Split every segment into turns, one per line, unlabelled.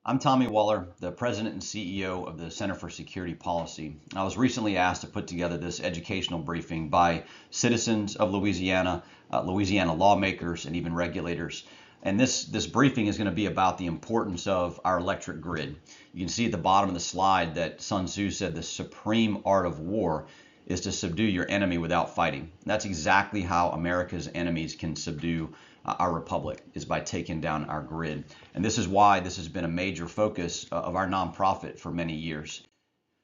I'm Tommy Weller, the President and CEO of the Center for Security Policy. I was recently asked to put together this educational briefing by citizens of Louisiana, Louisiana lawmakers, and even regulators. And this briefing is going to be about the importance of our electric grid. You can see at the bottom of the slide that Sun Tzu said the supreme art of war is to subdue your enemy without fighting. That's exactly how America's enemies can subdue our republic, is by taking down our grid. And this is why this has been a major focus of our nonprofit for many years.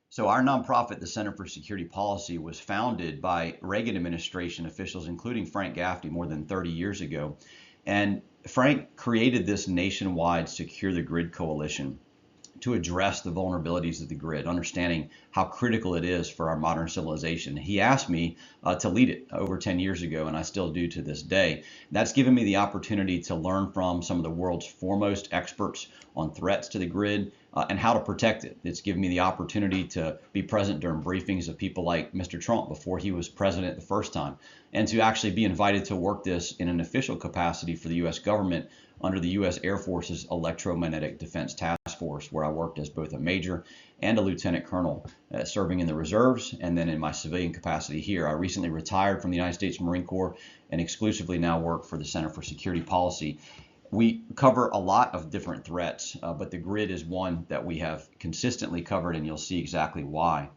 So our nonprofit, the Center for Security Policy, was founded by Reagan administration officials, including Frank Gaffney, more than 30 years ago. And Frank created this nationwide Secure the Grid coalition to address the vulnerabilities of the grid, understanding how critical it is for our modern civilization. He asked me to lead it over 10 years ago, and I still do to this day. That's given me the opportunity to learn from some of the world's foremost experts on threats to the grid and how to protect it. It's given me the opportunity to be present during briefings of people like Mr. Trump before he was president the first time, and to actually be invited to work this in an official capacity for the U.S. government under the U.S. Air Force's Electromagnetic Defense Task Force, where I worked as both a major and a lieutenant colonel, serving in the reserves, and then in my civilian capacity here. I recently retired from the United States Marine Corps and exclusively now work for the Center for Security Policy. We cover a lot of different threats, but the grid is one that we have consistently covered, and you'll see exactly why.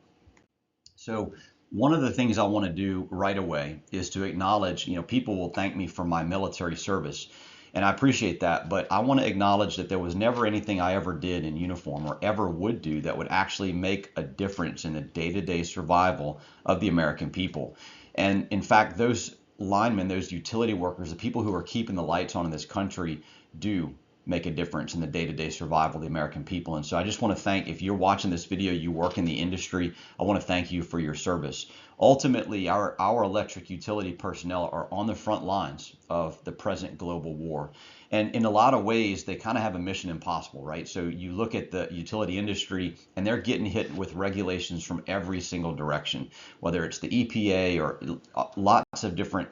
So one of the things I want to do right away is to acknowledge, people will thank me for my military service. And I appreciate that, but I want to acknowledge that there was never anything I ever did in uniform or ever would do that would actually make a difference in the day-to-day survival of the American people. And in fact, those linemen, those utility workers, the people who are keeping the lights on in this country do make a difference in the day-to-day survival of the American people. And so I just want to thank, if you're watching this video, you work in the industry, I want to thank you for your service. Ultimately, our electric utility personnel are on the front lines of the present global war. And in a lot of ways, they kind of have a mission impossible, right? So you look at the utility industry and they're getting hit with regulations from every single direction, whether it's the EPA or lots of different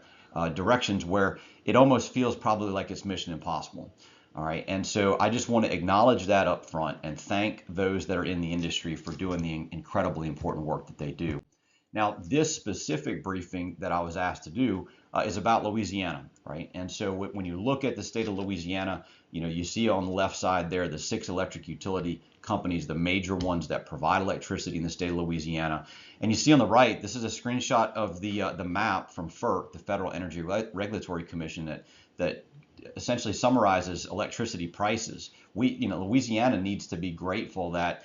directions where it almost feels probably like it's mission impossible. All right, and so I just want to acknowledge that up front and thank those that are in the industry for doing the incredibly important work that they do. Now, this specific briefing that I was asked to do is about Louisiana, right? And so when you look at the state of Louisiana, you see on the left side there the 6 electric utility companies, the major ones that provide electricity in the state of Louisiana. And you see on the right, this is a screenshot of the map from FERC, the Federal Energy Regulatory Commission, that essentially summarizes electricity prices. Louisiana needs to be grateful that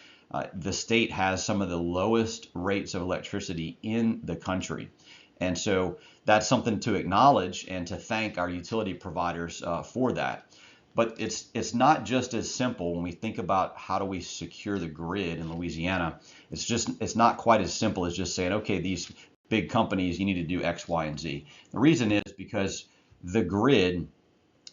the state has some of the lowest rates of electricity in the country. And so that's something to acknowledge and to thank our utility providers for that. But it's not just as simple when we think about how do we secure the grid in Louisiana. It's not quite as simple as just saying, okay, these big companies, you need to do X, Y, and Z. The reason is because the grid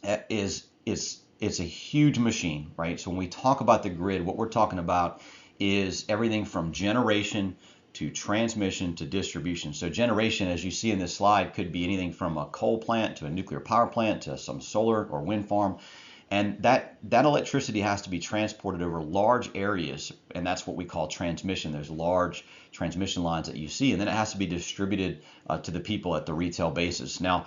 it's a huge machine, right? So when we talk about the grid, what we're talking about is everything from generation to transmission to distribution. So generation, as you see in this slide, could be anything from a coal plant to a nuclear power plant to some solar or wind farm. And that electricity has to be transported over large areas, and that's what we call transmission. There's large transmission lines that you see, and then it has to be distributed to the people at the retail basis. Now,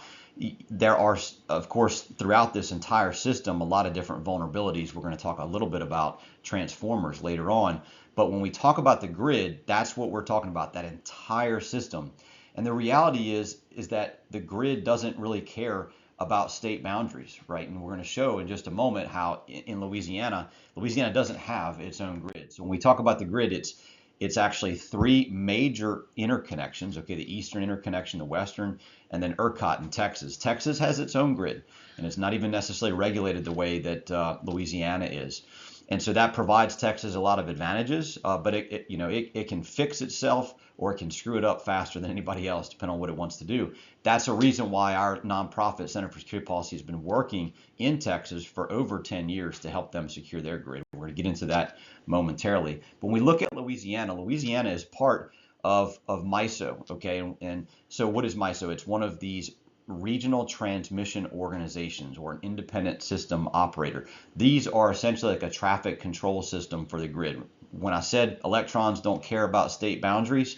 there are, of course, throughout this entire system, a lot of different vulnerabilities. We're going to talk a little bit about transformers later on. But when we talk about the grid, that's what we're talking about, that entire system. And the reality is that the grid doesn't really care about state boundaries, right? And we're going to show in just a moment how in Louisiana doesn't have its own grid. So when we talk about the grid, it's actually 3 major interconnections, okay, the eastern interconnection, the western, and then ERCOT in Texas. Texas has its own grid, and it's not even necessarily regulated the way that Louisiana is. And so that provides Texas a lot of advantages, but it can fix itself or it can screw it up faster than anybody else, depending on what it wants to do. That's a reason why our nonprofit Center for Security Policy has been working in Texas for over 10 years to help them secure their grid. We're going to get into that momentarily. But when we look at Louisiana is part of MISO, okay? And so what is MISO? It's one of these regional transmission organizations, or an independent system operator. These are essentially like a traffic control system for the grid. When I said electrons don't care about state boundaries,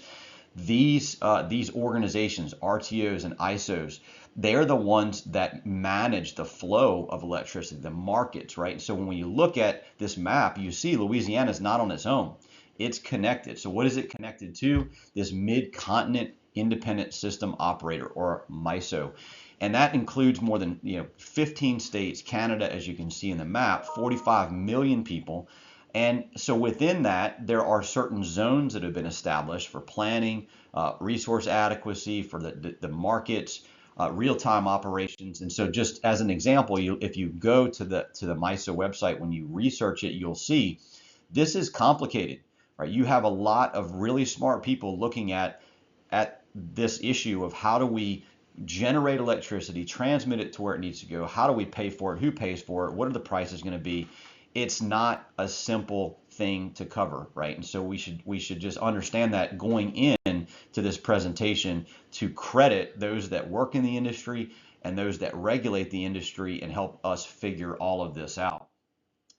these organizations, RTOs and ISOs, they're the ones that manage the flow of electricity, the markets, right? So when you look at this map, you see Louisiana is not on its own. It's connected. So what is it connected to? This mid-continent independent system operator, or MISO. And that includes more than 15 states, Canada, as you can see in the map, 45 million people. And so within that, there are certain zones that have been established for planning, resource adequacy, for the markets, real-time operations. And so just as an example, if you go to the MISO website, when you research it, you'll see this is complicated, right? You have a lot of really smart people looking at this issue of how do we generate electricity, transmit it to where it needs to go, how do we pay for it, who pays for it, what are the prices going to be. It's not a simple thing to cover, right? And so we should just understand that going in to this presentation, to credit those that work in the industry and those that regulate the industry and help us figure all of this out.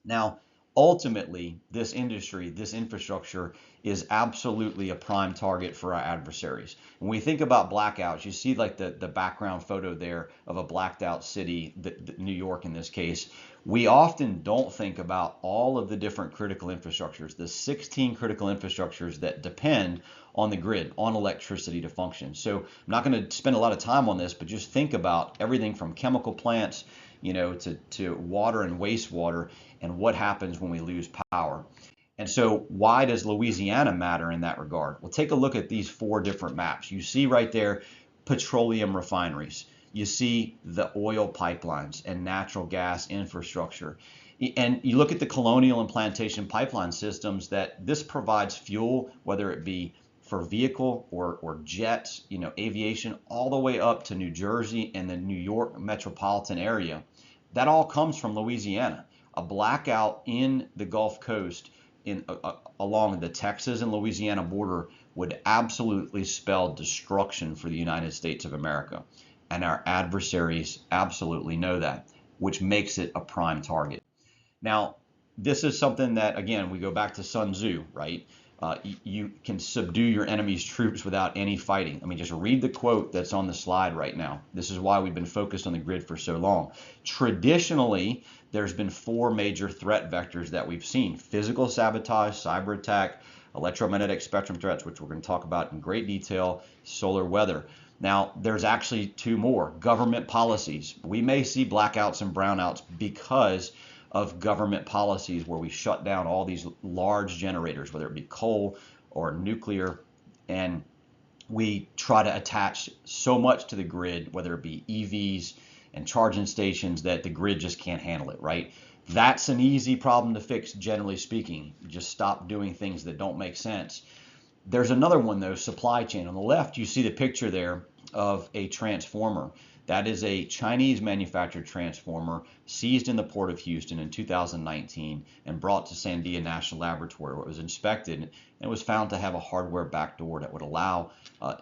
Now, ultimately, this industry, this infrastructure is absolutely a prime target for our adversaries. When we think about blackouts, you see like the background photo there of a blacked out city, New York in this case. We often don't think about all of the different critical infrastructures, the 16 critical infrastructures that depend on the grid, on electricity to function. So I'm not going to spend a lot of time on this, but just think about everything from chemical plants, to water and wastewater, and what happens when we lose power. And so why does Louisiana matter in that regard? Well, take a look at these 4 different maps. You see right there, petroleum refineries. You see the oil pipelines and natural gas infrastructure. And you look at the colonial and plantation pipeline systems, that this provides fuel, whether it be for vehicle or jets, aviation, all the way up to New Jersey and the New York metropolitan area. That all comes from Louisiana. A blackout in the Gulf Coast along the Texas and Louisiana border would absolutely spell destruction for the United States of America. And our adversaries absolutely know that, which makes it a prime target. Now, this is something that, again, we go back to Sun Tzu, right? You can subdue your enemy's troops without any fighting. I mean, just read the quote that's on the slide right now. This is why we've been focused on the grid for so long. Traditionally, there's been 4 major threat vectors that we've seen: physical sabotage, cyber attack, electromagnetic spectrum threats, which we're going to talk about in great detail, solar weather. Now, there's actually 2 more: government policies. We may see blackouts and brownouts because of government policies where we shut down all these large generators, whether it be coal or nuclear, and we try to attach so much to the grid, whether it be EVs and charging stations, that the grid just can't handle it, right? That's an easy problem to fix, generally speaking. Just stop doing things that don't make sense. There's another one though, supply chain. On the left, you see the picture there of a transformer. That is a Chinese manufactured transformer seized in the port of Houston in 2019 and brought to Sandia National Laboratory, where it was inspected and it was found to have a hardware backdoor that would allow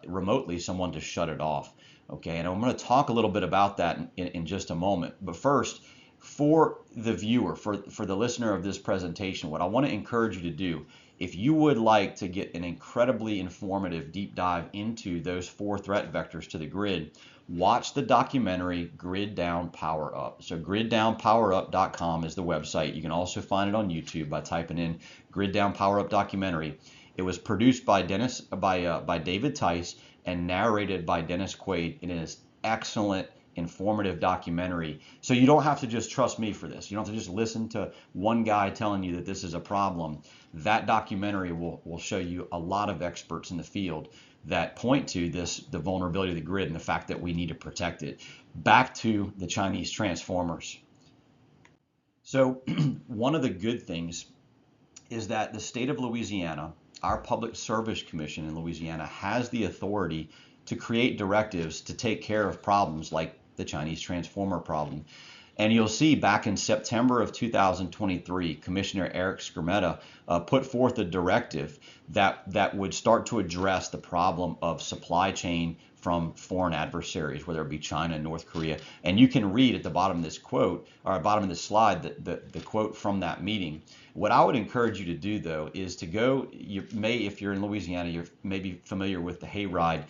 remotely someone to shut it off. Okay, and I'm going to talk a little bit about that in just a moment. But first, for the viewer, for the listener of this presentation, what I want to encourage you to do, if you would like to get an incredibly informative deep dive into those 4 threat vectors to the grid, watch the documentary Grid Down Power Up. So griddownpowerup.com is the website. You can also find it on YouTube by typing in Grid Down Power Up documentary. It was produced by David Tice and narrated by Dennis Quaid. It is excellent, informative documentary. So you don't have to just trust me for this. You don't have to just listen to one guy telling you that this is a problem. That documentary will show you a lot of experts in the field that point to the vulnerability of the grid and the fact that we need to protect it. Back to the Chinese transformers. So one of the good things is that the state of Louisiana, our Public Service Commission in Louisiana, has the authority to create directives to take care of problems like the Chinese transformer problem. And you'll see back in September of 2023, Commissioner Eric Skrmeta put forth a directive that would start to address the problem of supply chain from foreign adversaries, whether it be China and North Korea. And you can read at the bottom of this quote, or at the bottom of this slide, the quote from that meeting. What I would encourage you to do, though, is to go, if you're in Louisiana, you're maybe familiar with the hayride,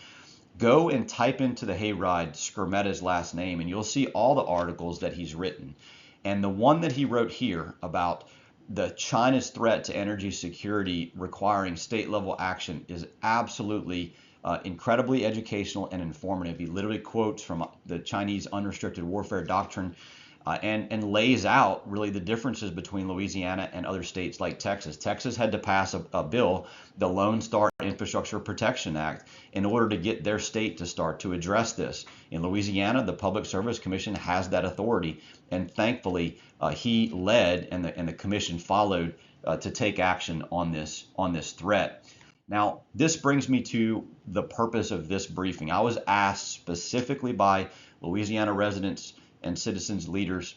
go and type into the hayride Skrmeta's last name, and you'll see all the articles that he's written. And the one that he wrote here about the China's threat to energy security requiring state level action is absolutely incredibly educational and informative. He literally quotes from the Chinese unrestricted warfare doctrine and lays out really the differences between Louisiana and other states like Texas. Texas had to pass a bill, the Lone Star Infrastructure Protection Act, in order to get their state to start to address this. In Louisiana, the Public Service Commission has that authority, and thankfully he led and the commission followed to take action on this threat. Now, this brings me to the purpose of this briefing. I was asked specifically by Louisiana residents and citizens leaders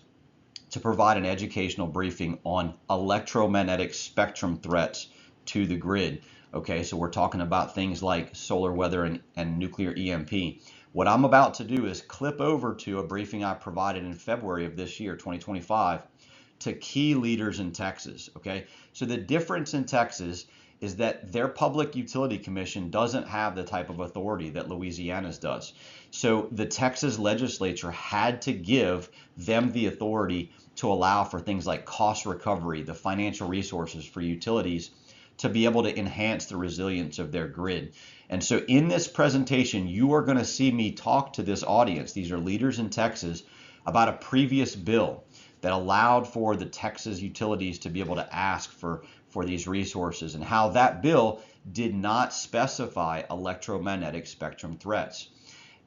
to provide an educational briefing on electromagnetic spectrum threats to the grid. Okay, so we're talking about things like solar weather and nuclear EMP. What I'm about to do is clip over to a briefing I provided in February of this year, 2025, to key leaders in Texas. Okay, so the difference in Texas is that their Public Utility Commission doesn't have the type of authority that Louisiana's does. So the Texas legislature had to give them the authority to allow for things like cost recovery, the financial resources for utilities to be able to enhance the resilience of their grid. And so in this presentation, you are going to see me talk to this audience. These are leaders in Texas about a previous bill that allowed for the Texas utilities to be able to ask for these resources, and how that bill did not specify electromagnetic spectrum threats.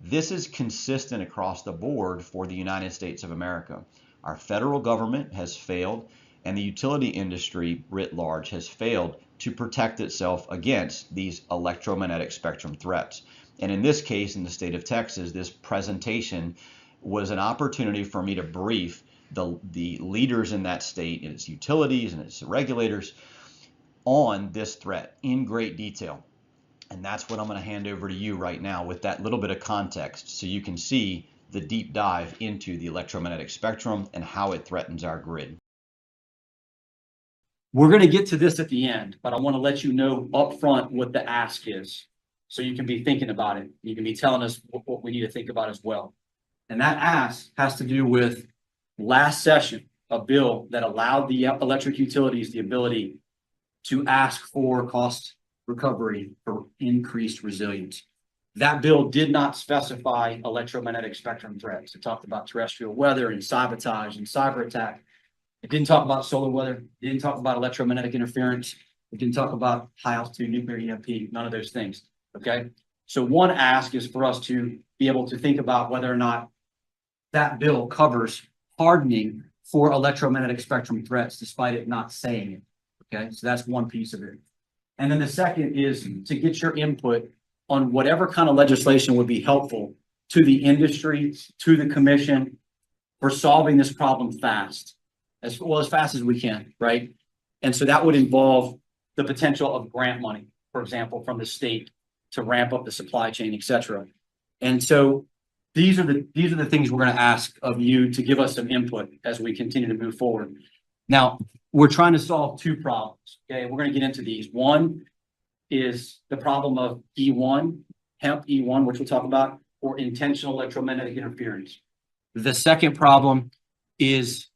This is consistent across the board for the United States of America. Our federal government has failed, and the utility industry writ large has failed to protect itself against these electromagnetic spectrum threats. And in this case, in the state of Texas, this presentation was an opportunity for me to brief the leaders in that state and its utilities and its regulators on this threat in great detail. And that's what I'm going to hand over to you right now with that little bit of context so you can see the deep dive into the electromagnetic spectrum and how it threatens our grid.
We're going to get to this at the end, but I want to let you know up front what the ask is so you can be thinking about it. You can be telling us what we need to think about as well. And that ask has to do with last session, a bill that allowed the electric utilities the ability to ask for cost recovery for increased resilience. That bill did not specify electromagnetic spectrum threats. It talked about terrestrial weather and sabotage and cyber attack. It didn't talk about solar weather. It didn't talk about electromagnetic interference. It didn't talk about high altitude nuclear EMP, none of those things, okay? So one ask is for us to be able to think about whether or not that bill covers hardening for electromagnetic spectrum threats, despite it not saying it. Okay, so that's one piece of it. And then the second is to get your input on whatever kind of legislation would be helpful to the industry, to the commission, for solving this problem fast, as fast as we can, right? And so that would involve the potential of grant money, for example, from the state to ramp up the supply chain, et cetera. And so these are the things we're going to ask of you to give us some input as we continue to move forward. Now, we're trying to solve two problems. Okay, we're going to get into these. One is the problem of E1, HEMP E1, which we'll talk about, or intentional electromagnetic interference. The second problem is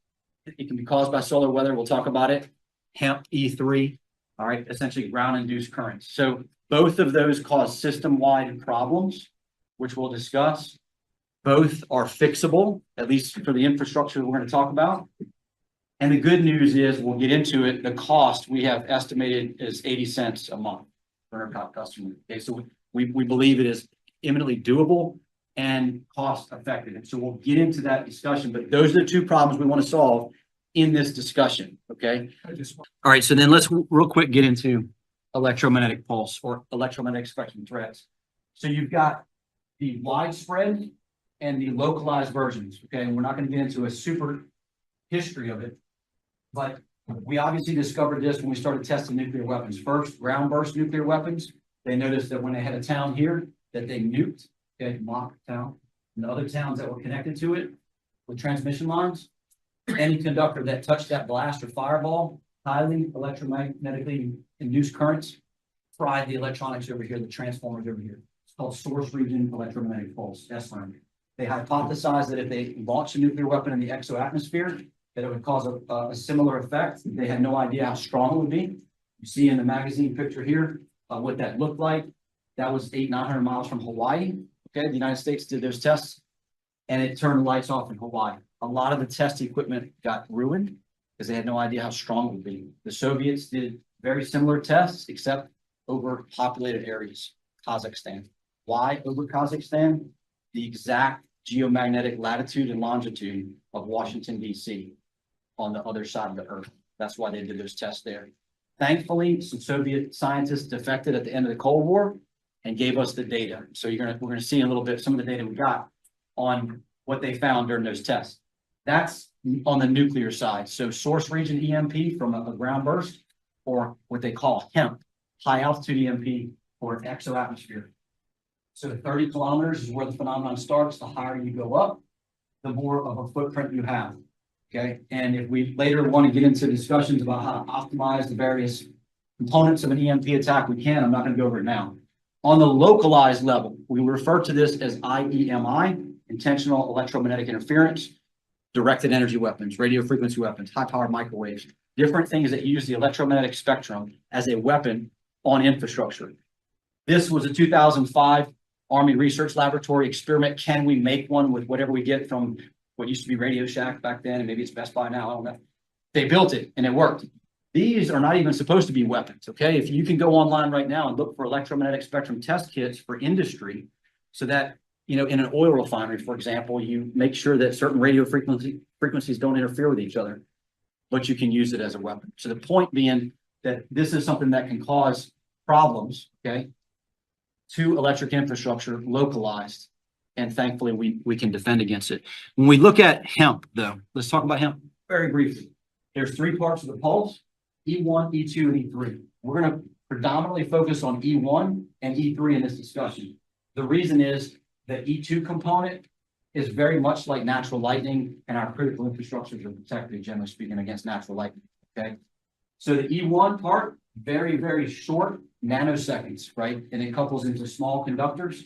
it can be caused by solar weather. We'll talk about it. HEMP E3, all right, essentially ground-induced currents. So both of those cause system-wide problems, which we'll discuss. Both are fixable, at least for the infrastructure that we're going to talk about. And the good news is, we'll get into it, the cost we have estimated is 80 cents a month for our top customer. Okay, so we believe it is eminently doable and cost effective. And so we'll get into that discussion, but those are the two problems we want to solve in this discussion. Okay. All right. So then let's real quick get into electromagnetic pulse or electromagnetic spectrum threats. So you've got the widespread and the localized versions, okay? And we're not going to get into a super history of it, but we obviously discovered this when we started testing nuclear weapons. First, ground burst nuclear weapons. They noticed that when they had a town here that they nuked, okay, Mock town, and the other towns that were connected to it with transmission lines, any conductor that touched that blast or fireball, highly electromagnetically induced currents, fried the electronics over here, the transformers over here. It's called source region electromagnetic pulse, SRAM. They hypothesized that if they launched a nuclear weapon in the exoatmosphere, that it would cause a similar effect. They had no idea how strong it would be. You see in the magazine picture here what that looked like. That was 900 miles from Hawaii. Okay, the United States did those tests, and it turned the lights off in Hawaii. A lot of the test equipment got ruined because they had no idea how strong it would be. The Soviets did very similar tests, except over populated areas, Kazakhstan. Why over Kazakhstan? The exact geomagnetic latitude and longitude of Washington, D.C. on the other side of the earth. That's why they did those tests there. Thankfully, some Soviet scientists defected at the end of the Cold War and gave us the data. So we're gonna see a little bit some of the data we got on what they found during those tests. That's on the nuclear side. So source region EMP from a ground burst, or what they call HEMP, high altitude EMP, or exoatmosphere. So 30 kilometers is where the phenomenon starts. The higher you go up, the more of a footprint you have. Okay. And if we later want to get into discussions about how to optimize the various components of an EMP attack, we can. I'm not going to go over it now. On the localized level, we refer to this as IEMI, intentional electromagnetic interference, directed energy weapons, radio frequency weapons, high powered microwaves, different things that use the electromagnetic spectrum as a weapon on infrastructure. This was a 2005 Army Research Laboratory experiment. Can we make one with whatever we get from what used to be Radio Shack back then, and maybe it's Best Buy now, I don't know. They built it and it worked. These are not even supposed to be weapons, okay? If you can go online right now and look for electromagnetic spectrum test kits for industry, so that, you know, in an oil refinery, for example, you make sure that certain radio frequencies don't interfere with each other, but you can use it as a weapon. So the point being that this is something that can cause problems, okay, to electric infrastructure localized. And thankfully, we can defend against it. When we look at hemp, though, let's talk about hemp very briefly. There's three parts of the pulse: E1, E2, and E3. We're going to predominantly focus on E1 and E3 in this discussion. The reason is the E2 component is very much like natural lightning, and our critical infrastructures are protected, generally speaking, against natural lightning. Okay. So the E1 part, very, very short, nanoseconds, right? And it couples into small conductors,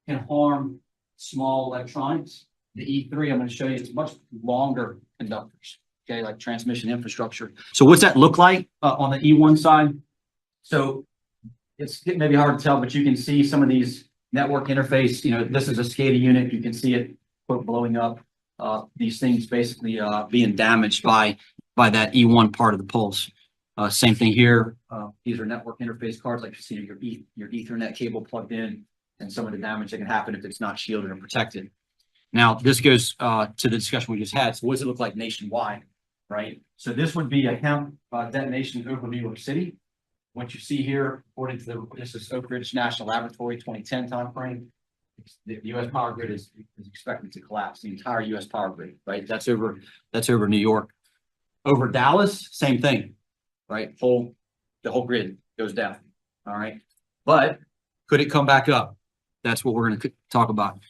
can harm small electronics. The E3, I'm going to show you, it's much longer conductors, okay, like transmission infrastructure. So what's that look like on the E1 side? So it's maybe hard to tell, but you can see some of these network interface, you know, this is a SCADA unit. You can see it quote blowing up, these things basically being damaged by that E1 part of the pulse. Same thing here. These are network interface cards, like you see your Ethernet cable plugged in, and some of the damage that can happen if it's not shielded or protected. Now, this goes to the discussion we just had. So what does it look like nationwide, right? So this would be a hemp detonation over New York City. What you see here, according to this is Oak Ridge National Laboratory 2010 timeframe, the U.S. power grid is expected to collapse, the entire U.S. power grid, right? That's over New York. Over Dallas, same thing, right? The whole grid goes down, all right? But could it come back up? That's what we're going to talk about.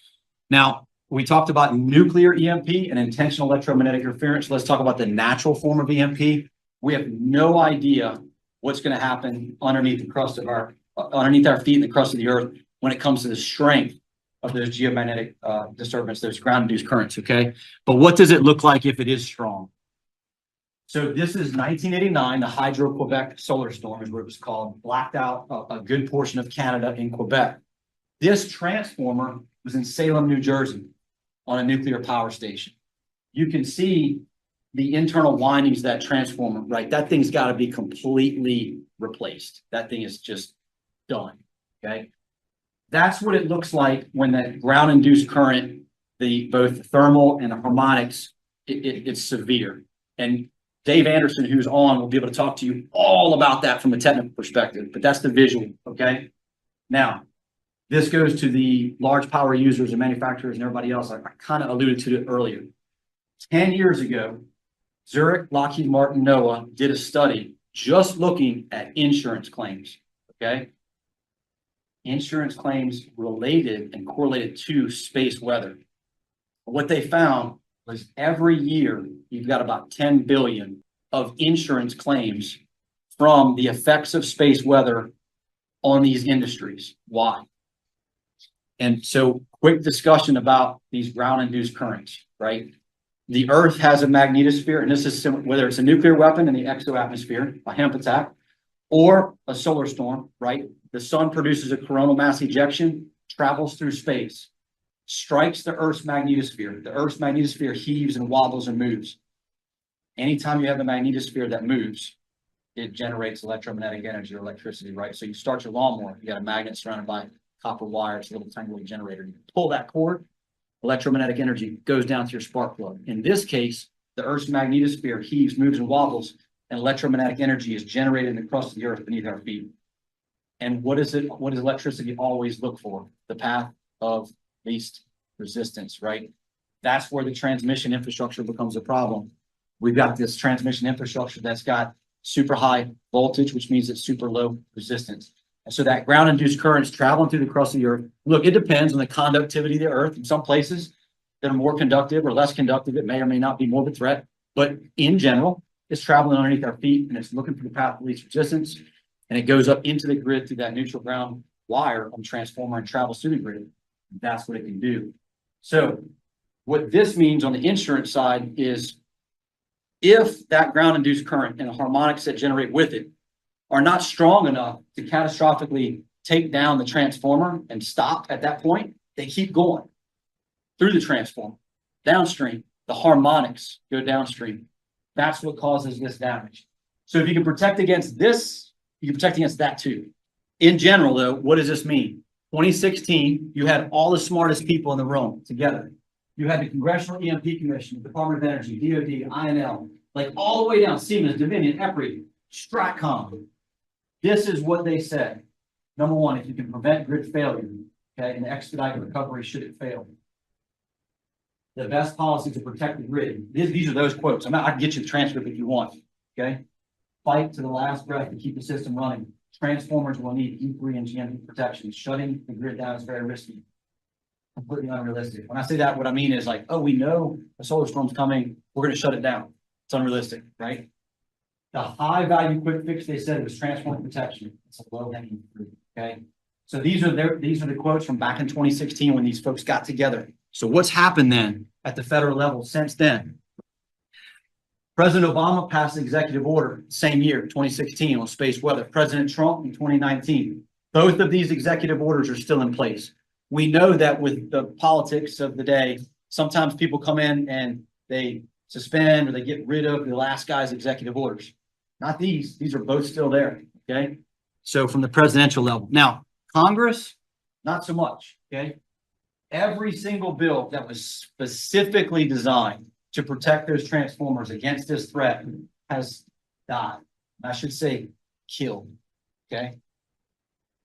Now, we talked about nuclear EMP and intentional electromagnetic interference. Let's talk about the natural form of EMP. We have no idea what's going to happen underneath our feet in the crust of the earth when it comes to the strength of those geomagnetic disturbance, those ground-induced currents, okay? But what does it look like if it is strong? So this is 1989, the Hydro-Quebec solar storm is what it was called, blacked out a good portion of Canada in Quebec. This transformer was in Salem, New Jersey, on a nuclear power station. You can see the internal windings of that transformer, right? That thing's got to be completely replaced. That thing is just done, okay? That's what it looks like when that ground-induced current, both the thermal and the harmonics, it's severe. And Dave Anderson, who's on, will be able to talk to you all about that from a technical perspective, but that's the visual, okay? Now, This goes to the large power users and manufacturers and everybody else. I kind of alluded to it earlier. 10 years ago, Zurich, Lockheed Martin, NOAA did a study just looking at insurance claims, okay? Insurance claims related and correlated to space weather. What they found was every year, you've got about 10 billion of insurance claims from the effects of space weather on these industries. Why? And so quick discussion about these ground-induced currents, right? The Earth has a magnetosphere, and this is similar, whether it's a nuclear weapon in the exoatmosphere, a HEMP attack, or a solar storm, right? The sun produces a coronal mass ejection, travels through space, strikes the Earth's magnetosphere. The Earth's magnetosphere heaves and wobbles and moves. Anytime you have a magnetosphere that moves, it generates electromagnetic energy or electricity, right? So you start your lawnmower, you got a magnet surrounded by copper wire, it's a little tiny little generator. You pull that cord, electromagnetic energy goes down to your spark plug. In this case, the Earth's magnetosphere heaves, moves, and wobbles, and electromagnetic energy is generated in the crust of the Earth beneath our feet. And what is it? What does electricity always look for? The path of least resistance, right? That's where the transmission infrastructure becomes a problem. We've got this transmission infrastructure that's got super high voltage, which means it's super low resistance. And so that ground-induced current is traveling through the crust of the Earth. Look, it depends on the conductivity of the Earth. In some places that are more conductive or less conductive, it may or may not be more of a threat. But in general, it's traveling underneath our feet and it's looking for the path of least resistance. And it goes up into the grid through that neutral ground wire on transformer and travels through the grid. That's what it can do. So what this means on the insurance side is if that ground-induced current and the harmonics that generate with it are not strong enough to catastrophically take down the transformer and stop at that point, they keep going through the transformer. Downstream, the harmonics go downstream. That's what causes this damage. So if you can protect against this, you can protect against that too. In general, though, what does this mean? 2016, you had all the smartest people in the room together. You had the Congressional EMP Commission, the Department of Energy, DOD, INL, like all the way down, Siemens, Dominion, EPRI, Stratcom. This is what they said. Number one, if you can prevent grid failure, okay, and expedite recovery should it fail. The best policy to protect the grid. These are those quotes. I can get you the transcript if you want, okay? Fight to the last breath to keep the system running. Transformers will need E3 and GMP protection. Shutting the grid down is very risky. Completely unrealistic. When I say that, what I mean is like, oh, we know a solar storm's coming. We're going to shut it down. It's unrealistic, right? The high value quick fix they said was transformer protection. It's a low hanging fruit. Okay. So these are the quotes from back in 2016 when these folks got together. So what's happened then at the federal level since then? President Obama passed an executive order same year, 2016, on space weather. President Trump in 2019. Both of these executive orders are still in place. We know that with the politics of the day, sometimes people come in and they suspend or they get rid of the last guy's executive orders. Not these. These are both still there. Okay. So from the presidential level. Now, Congress, not so much. Okay. Every single bill that was specifically designed to protect those transformers against this threat has died. I should say killed. Okay.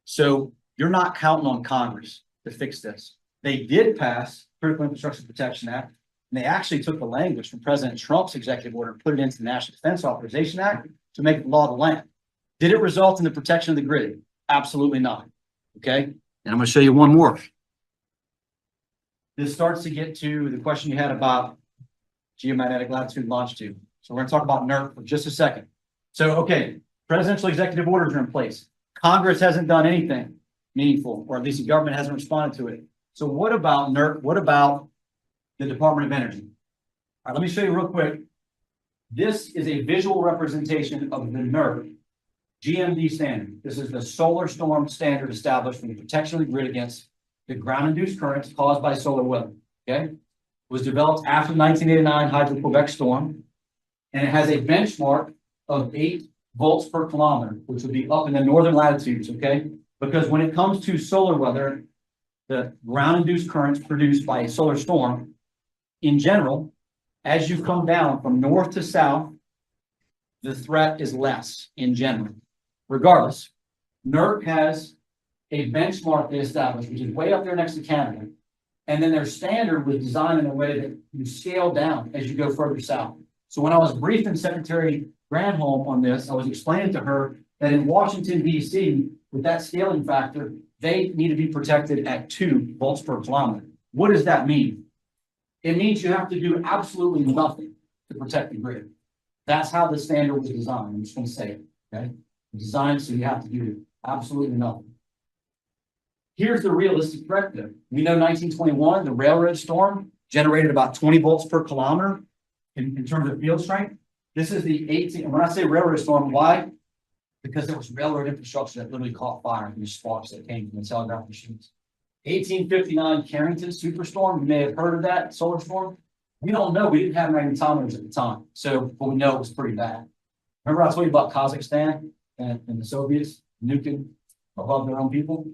So you're not counting on Congress to fix this. They did pass Critical Infrastructure Protection Act, and they actually took the language from President Trump's executive order and put it into the National Defense Authorization Act to make it the law of the land. Did it result in the protection of the grid? Absolutely not. Okay. And I'm going to show you one more. This starts to get to the question you had about geomagnetic latitude and longitude. So we're going to talk about NERC for just a second. So, okay, presidential executive orders are in place. Congress hasn't done anything meaningful, or at least the government hasn't responded to it. So what about NERC? What about the Department of Energy? All right, let me show you real quick. This is a visual representation of the NERC GMD standard. This is the solar storm standard established for the protection of the grid against the ground-induced currents caused by solar weather. Okay, it was developed after the 1989 Hydro-Quebec storm, and it has a benchmark of 8 volts per kilometer, which would be up in the northern latitudes. Okay, because when it comes to solar weather, the ground-induced currents produced by a solar storm, in general, as you come down from north to south, the threat is less in general. Regardless, NERC has a benchmark they established, which is way up there next to Canada. And then their standard was designed in a way that you scale down as you go further south. So when I was briefing Secretary Granholm on this, I was explaining to her that in Washington, D.C., with that scaling factor, they need to be protected at 2 volts per kilometer. What does that mean? It means you have to do absolutely nothing to protect the grid. That's how the standard was designed. I'm just going to say it, okay? Designed so you have to do absolutely nothing. Here's the realistic threat though. We know 1921, the railroad storm generated about 20 volts per kilometer in terms of field strength. This is the 18, and when I say railroad storm, why? Because there was railroad infrastructure that literally caught fire from the sparks that came from the telegraph machines. 1859 Carrington superstorm, you may have heard of that, solar storm. We don't know, we didn't have magnetometers at the time, but we know it was pretty bad. Remember I told you about Kazakhstan and the Soviets nuking above their own people?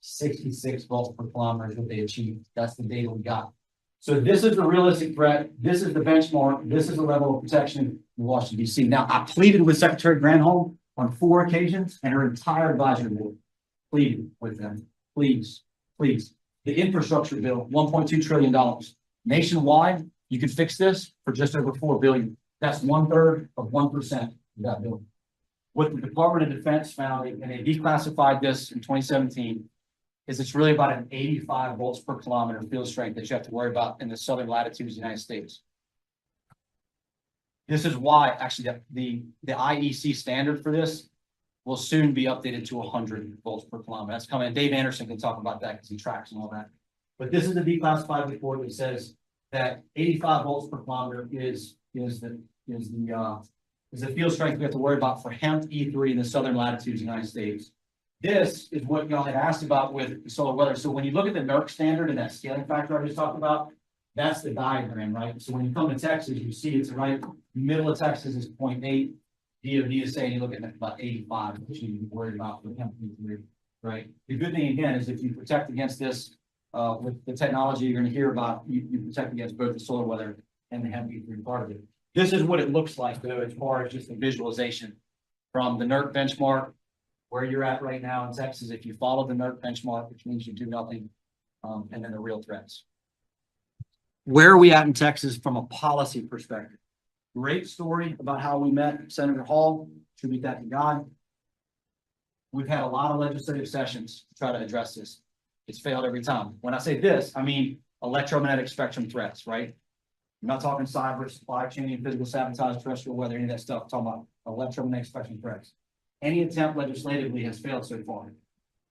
66 volts per kilometer is what they achieved. That's the data we got. So this is the realistic threat. This is the benchmark. This is the level of protection in Washington, D.C. Now, I pleaded with Secretary Granholm on 4 occasions and her entire advisory board pleaded with them. Please, please. The infrastructure bill, $1.2 trillion. Nationwide, you could fix this for just over $4 billion. That's 1/3 of 1% of that bill. What the Department of Defense found, and they declassified this in 2017, is it's really about an 85 volts per kilometer field strength that you have to worry about in the southern latitudes of the United States. This is why actually the IEC standard for this will soon be updated to 100 volts per kilometer. That's coming. Dave Anderson can talk about that because he tracks and all that. But this is the declassified report that says that 85 volts per kilometer is the field strength we have to worry about for hemp E3 in the southern latitudes of the United States. This is what y'all had asked about with solar weather. So when you look at the NERC standard and that scaling factor I just talked about, that's the diagram, right? So when you come to Texas, you see it's right middle of Texas is 0.8. DOD is saying you look at about 85, which you need to be worried about for hemp E3, right? The good thing again is if you protect against this with the technology you're going to hear about, you protect against both the solar weather and the hemp E3 part of it. This is what it looks like though, as far as just the visualization from the NERC benchmark. Where you're at right now in Texas, if you follow the NERC benchmark, which means you do nothing, and then the real threats. Where are we at in Texas from a policy perspective? Great story about how we met Senator Hall. Tribute that to God. We've had a lot of legislative sessions to try to address this. It's failed every time. When I say this, I mean electromagnetic spectrum threats, right? I'm not talking cyber, supply chain, physical sabotage, terrestrial weather, any of that stuff. I'm talking about electromagnetic spectrum threats. Any attempt legislatively has failed so far.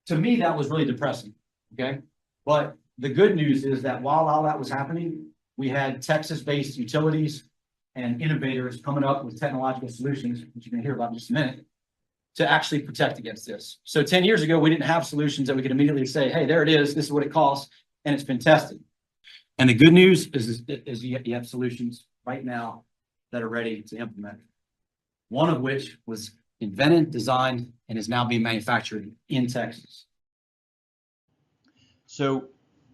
To me, that was really depressing, okay? But the good news is that while all that was happening, we had Texas-based utilities and innovators coming up with technological solutions, which you're going to hear about in just a minute, to actually protect against this. So 10 years ago, we didn't have solutions that we could immediately say, hey, there it is, this is what it costs, and it's been tested. And the good news is you have solutions right now that are ready to implement. One of which was invented, designed, and is now being manufactured in Texas.
So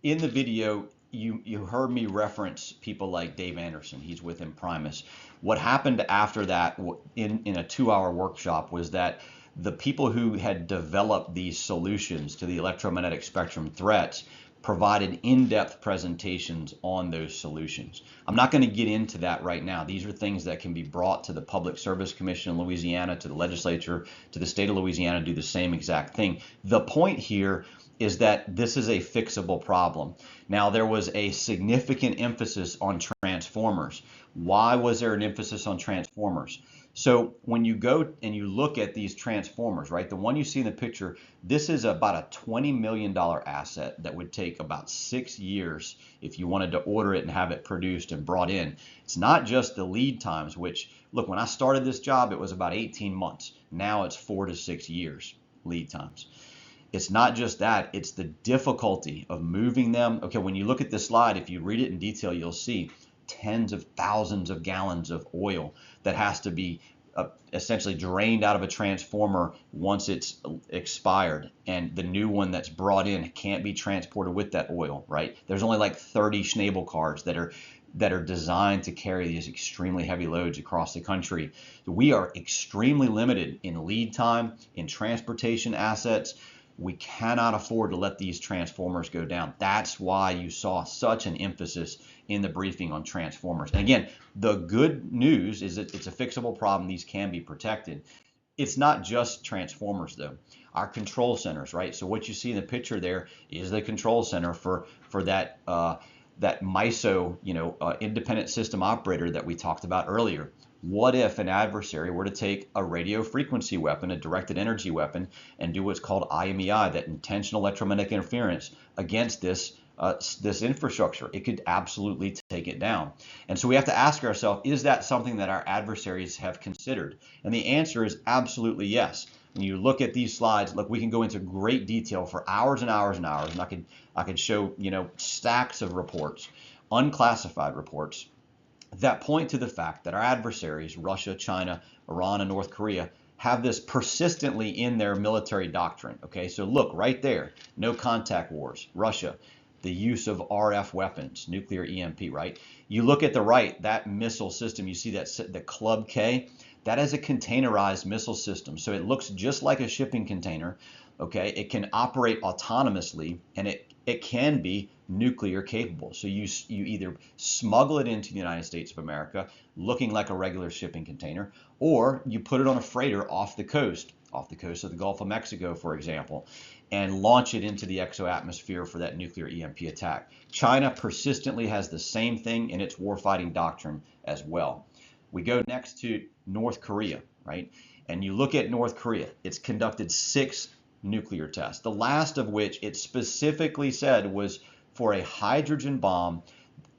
in the video, you heard me reference people like Dave Anderson. He's with Imprimis. What happened after that in a 2-hour workshop was that the people who had developed these solutions to the electromagnetic spectrum threats provided in-depth presentations on those solutions. I'm not going to get into that right now. These are things that can be brought to the Public Service Commission in Louisiana, to the legislature, to the state of Louisiana, to do the same exact thing. The point here is that this is a fixable problem. Now, there was a significant emphasis on transformers. Why was there an emphasis on transformers? So when you go and you look at these transformers, right, the one you see in the picture, this is about a $20 million asset that would take about 6 years if you wanted to order it and have it produced and brought in. It's not just the lead times, which, look, when I started this job, it was about 18 months. Now it's 4 to 6 years lead times. It's not just that, it's the difficulty of moving them. Okay, when you look at this slide, if you read it in detail, you'll see tens of thousands of gallons of oil that has to be essentially drained out of a transformer once it's expired, and the new one that's brought in can't be transported with that oil, right? There's only like 30 Schnabel cars that are designed to carry these extremely heavy loads across the country. We are extremely limited in lead time, in transportation assets. We cannot afford to let these transformers go down. That's why you saw such an emphasis in the briefing on transformers. And again, the good news is that it's a fixable problem. These can be protected. It's not just transformers though. Our control centers, right? So what you see in the picture there is the control center for that that MISO, independent system operator that we talked about earlier. What if an adversary were to take a radio frequency weapon, a directed energy weapon, and do what's called IMEI, that intentional electromagnetic interference, against this infrastructure? It could absolutely take it down. And so we have to ask ourselves, is that something that our adversaries have considered? And the answer is absolutely yes. When you look at these slides, look, we can go into great detail for hours and hours and hours, and I could show stacks of reports, unclassified reports, that point to the fact that our adversaries, Russia, China, Iran, and North Korea, have this persistently in their military doctrine. Okay, so look right there, no contact wars, Russia, the use of RF weapons, nuclear EMP, right? You look at the right, that missile system, you see that the Club K, that is a containerized missile system. So it looks just like a shipping container. Okay, it can operate autonomously, and it can be nuclear capable. So you either smuggle it into the United States of America looking like a regular shipping container, or you put it on a freighter off the coast of the Gulf of Mexico, for example, and launch it into the exoatmosphere for that nuclear EMP attack. China persistently has the same thing in its warfighting doctrine as well. We go next to North Korea, right? And you look at North Korea, it's conducted 6 nuclear tests, the last of which it specifically said was for a hydrogen bomb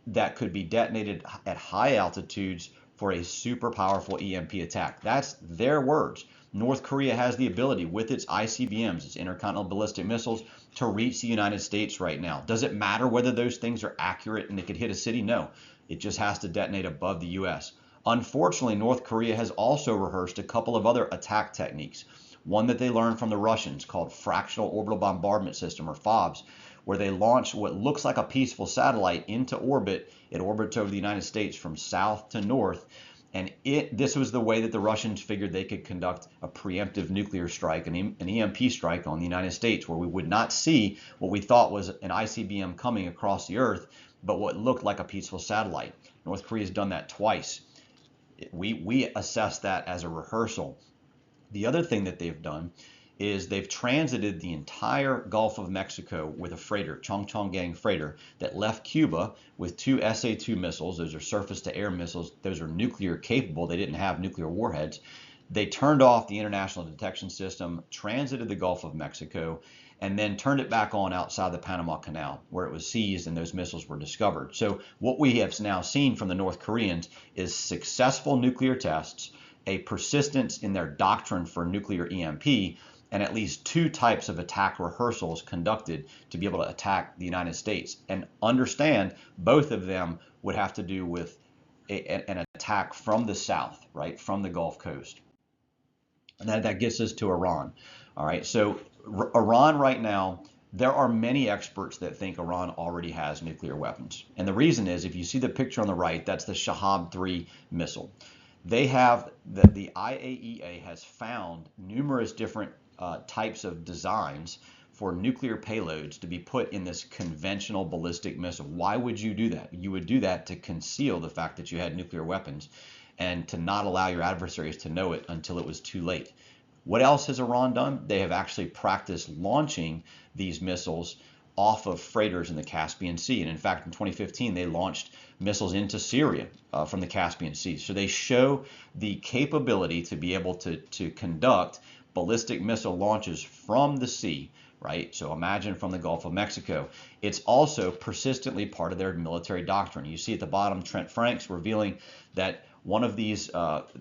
that could be detonated at high altitudes for a super powerful EMP attack. That's their words. North Korea has the ability with its ICBMs, its intercontinental ballistic missiles, to reach the United States right now. Does it matter whether those things are accurate and they could hit a city? No, it just has to detonate above the US. Unfortunately, North Korea has also rehearsed a couple of other attack techniques. One that they learned from the Russians called fractional orbital bombardment system, or FOBS, where they launch what looks like a peaceful satellite into orbit. It orbits over the United States from south to north. And this was the way that the Russians figured they could conduct a preemptive nuclear strike, an EMP strike on the United States, where we would not see what we thought was an ICBM coming across the Earth, but what looked like a peaceful satellite. North Korea has done that twice. We assess that as a rehearsal. The other thing that they've done is they've transited the entire Gulf of Mexico with a freighter, Chongchongang freighter, that left Cuba with 2 SA-2 missiles. Those are surface-to-air missiles. Those are nuclear capable. They didn't have nuclear warheads. They turned off the international detection system, transited the Gulf of Mexico, and then turned it back on outside the Panama Canal, where it was seized and those missiles were discovered. So what we have now seen from the North Koreans is successful nuclear tests, a persistence in their doctrine for nuclear EMP, and at least 2 types of attack rehearsals conducted to be able to attack the United States. And understand, both of them would have to do with an attack from the south, right, from the Gulf Coast. And that gets us to Iran. All right, so Iran right now, there are many experts that think Iran already has nuclear weapons. And the reason is, if you see the picture on the right, that's the Shahab-3 missile. They have, the IAEA has found numerous different types of designs for nuclear payloads to be put in this conventional ballistic missile. Why would you do that? You would do that to conceal the fact that you had nuclear weapons and to not allow your adversaries to know it until it was too late. What else has Iran done? They have actually practiced launching these missiles off of freighters in the Caspian Sea. And in fact, in 2015, they launched missiles into Syria from the Caspian Sea. So they show the capability to be able to conduct ballistic missile launches from the sea, right? So imagine from the Gulf of Mexico. It's also persistently part of their military doctrine. You see at the bottom, Trent Franks revealing that one of these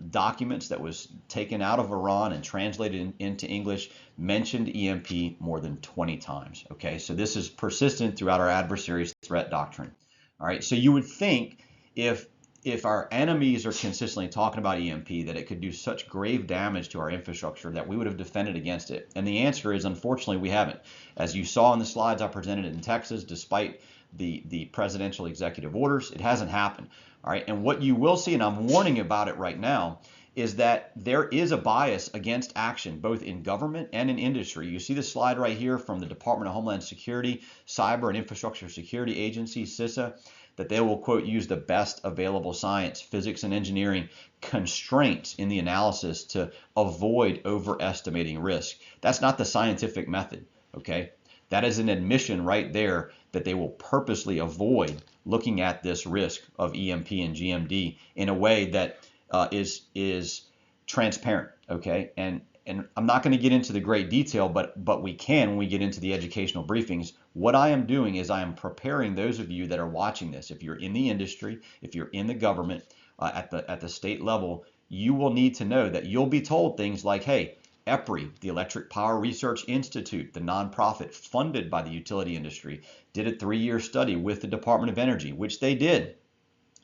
documents that was taken out of Iran and translated into English mentioned EMP more than 20 times. Okay, so this is persistent throughout our adversaries' threat doctrine. All right, so you would think if our enemies are consistently talking about EMP, that it could do such grave damage to our infrastructure that we would have defended against it. And the answer is, unfortunately, we haven't. As you saw in the slides I presented in Texas, despite the presidential executive orders, it hasn't happened. All right, and what you will see, and I'm warning about it right now, is that there is a bias against action, both in government and in industry. You see the slide right here from the Department of Homeland Security, Cyber and Infrastructure Security Agency, CISA, that they will, quote, use the best available science, physics, and engineering constraints in the analysis to avoid overestimating risk. That's not the scientific method, okay? That is an admission right there that they will purposely avoid looking at this risk of EMP and GMD in a way that is transparent, okay? And I'm not going to get into the great detail, but we can when we get into the educational briefings. What I am doing is I am preparing those of you that are watching this. If you're in the industry, if you're in the government, at the state level, you will need to know that you'll be told things like, hey, EPRI, the Electric Power Research Institute, the nonprofit funded by the utility industry, did a 3-year study with the Department of Energy, which they did,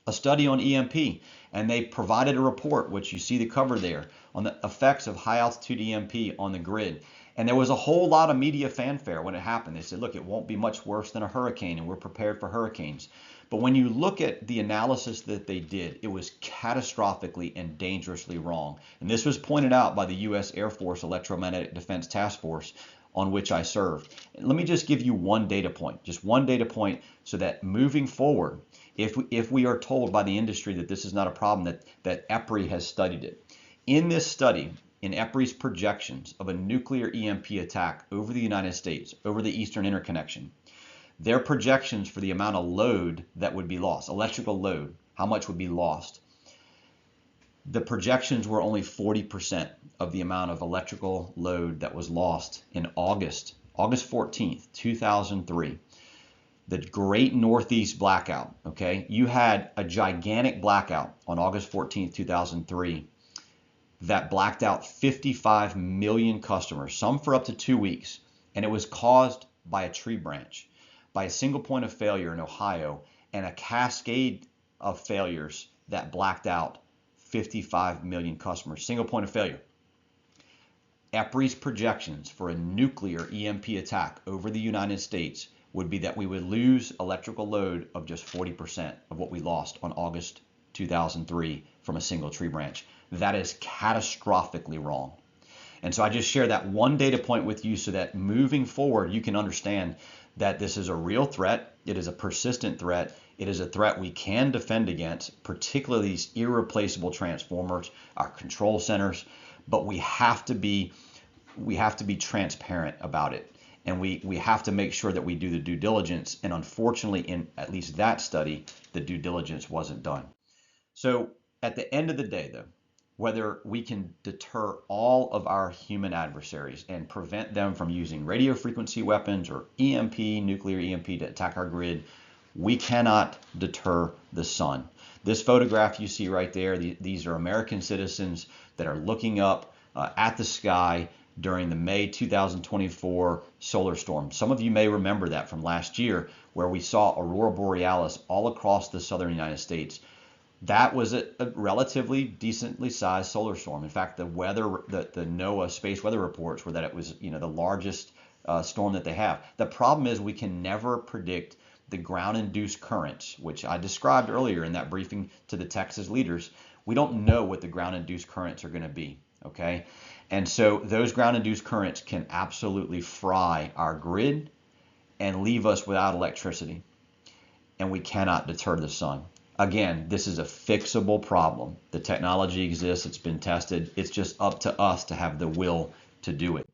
a study on EMP, and they provided a report, which you see the cover there, on the effects of high altitude EMP on the grid. And there was a whole lot of media fanfare when it happened. They said, look, it won't be much worse than a hurricane, and we're prepared for hurricanes. But when you look at the analysis that they did, it was catastrophically and dangerously wrong. And this was pointed out by the U.S. Air Force Electromagnetic Defense Task Force, on which I served. And let me just give you one data point, just one data point, so that moving forward, if we are told by the industry that this is not a problem, that EPRI has studied it. In this study, in EPRI's projections of a nuclear EMP attack over the United States, over the Eastern Interconnection, their projections for the amount of load that would be lost, electrical load, how much would be lost, the projections were only 40% of the amount of electrical load that was lost in August 14th, 2003. The Great Northeast Blackout, okay? You had a gigantic blackout on August 14th, 2003 that blacked out 55 million customers, some for up to 2 weeks, and it was caused by a tree branch, by a single point of failure in Ohio, and a cascade of failures that blacked out 55 million customers, single point of failure. EPRI's projections for a nuclear EMP attack over the United States would be that we would lose electrical load of just 40% of what we lost on August 2003 from a single tree branch. That is catastrophically wrong. And so I just share that one data point with you so that moving forward, you can understand that this is a real threat. It is a persistent threat. It is a threat we can defend against, particularly these irreplaceable transformers, our control centers, but we have to be transparent about it. And we have to make sure that we do the due diligence. And unfortunately, in at least that study, the due diligence wasn't done. So at the end of the day, though, whether we can deter all of our human adversaries and prevent them from using radio frequency weapons or EMP, nuclear EMP, to attack our grid, we cannot deter the sun. This photograph you see right there, these are American citizens that are looking up at the sky during the May 2024 solar storm. Some of you may remember that from last year, where we saw aurora borealis all across the southern United States. That was a relatively decently sized solar storm. In fact, the NOAA space weather reports were that it was, the largest storm that they have. The problem is we can never predict the ground-induced currents, which I described earlier in that briefing to the Texas leaders. We don't know what the ground-induced currents are going to be, okay? And so those ground-induced currents can absolutely fry our grid and leave us without electricity. And we cannot deter the sun. Again, this is a fixable problem. The technology exists. It's been tested. It's just up to us to have the will to do it.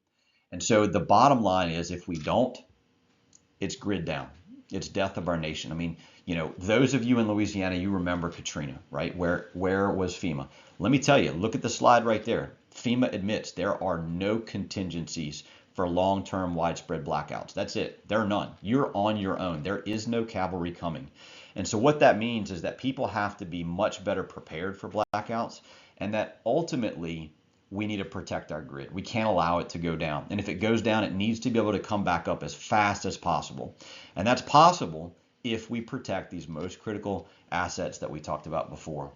And so the bottom line is, if we don't, it's grid down. It's death of our nation. I mean, those of you in Louisiana, you remember Katrina, right? Where was FEMA? Let me tell you, look at the slide right there. FEMA admits there are no contingencies for long-term widespread blackouts. That's it. There are none. You're on your own. There is no cavalry coming. And so what that means is that people have to be much better prepared for blackouts, and that ultimately we need to protect our grid. We can't allow it to go down. And if it goes down, it needs to be able to come back up as fast as possible. And that's possible if we protect these most critical assets that we talked about before.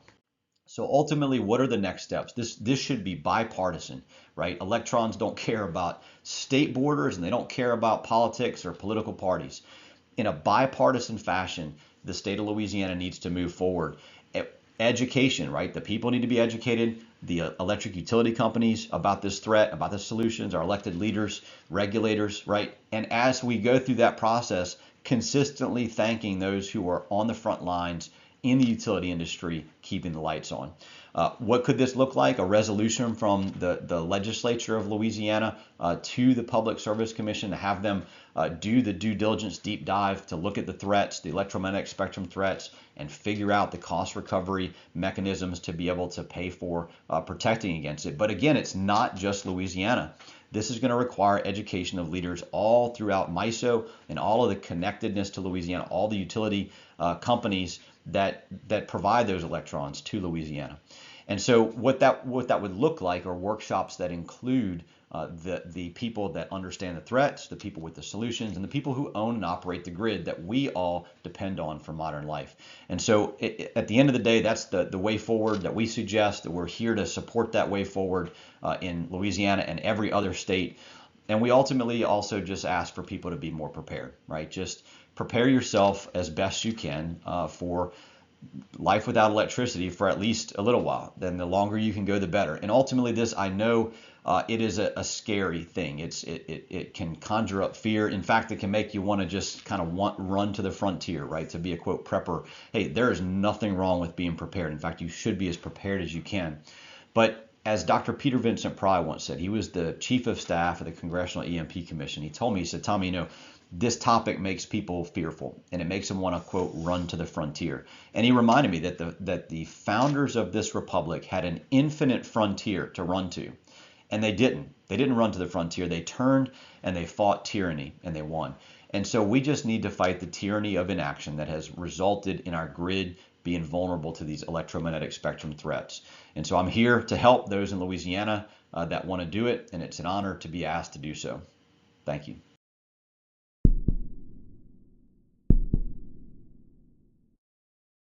So ultimately, what are the next steps? This should be bipartisan, right? Electrons don't care about state borders, and they don't care about politics or political parties. In a bipartisan fashion, the state of Louisiana needs to move forward. Education, right? The people need to be educated, the electric utility companies about this threat, about the solutions, our elected leaders, regulators, right? And as we go through that process, consistently thanking those who are on the front lines in the utility industry, keeping the lights on. What could this look like? A resolution from the legislature of Louisiana to the Public Service Commission to have them do the due diligence deep dive to look at the threats, the electromagnetic spectrum threats, and figure out the cost recovery mechanisms to be able to pay for protecting against it. But again, it's not just Louisiana. This is going to require education of leaders all throughout MISO and all of the connectedness to Louisiana, all the utility companies that provide those electrons to Louisiana. And so what that would look like are workshops that include the people that understand the threats, the people with the solutions, and the people who own and operate the grid that we all depend on for modern life. And so at the end of the day, that's the way forward that we suggest, that we're here to support that way forward in Louisiana and every other state. And we ultimately also just ask for people to be more prepared, right? Just prepare yourself as best you can for life without electricity for at least a little while. Then the longer you can go, the better. And ultimately, this, I know, it is a scary thing. It can conjure up fear. In fact, it can make you want to just kind of run to the frontier, right? To be a quote prepper. Hey, there is nothing wrong with being prepared. In fact, you should be as prepared as you can. But as Dr. Peter Vincent Pry once said, he was the chief of staff of the Congressional EMP Commission. He told me, he said, Tommy, this topic makes people fearful, and it makes them want to, quote, run to the frontier. And he reminded me that the founders of this republic had an infinite frontier to run to, and they didn't. They didn't run to the frontier. They turned and they fought tyranny, and they won. And so we just need to fight the tyranny of inaction that has resulted in our grid being vulnerable to these electromagnetic spectrum threats. And so I'm here to help those in Louisiana that want to do it, and it's an honor to be asked to do so. Thank you.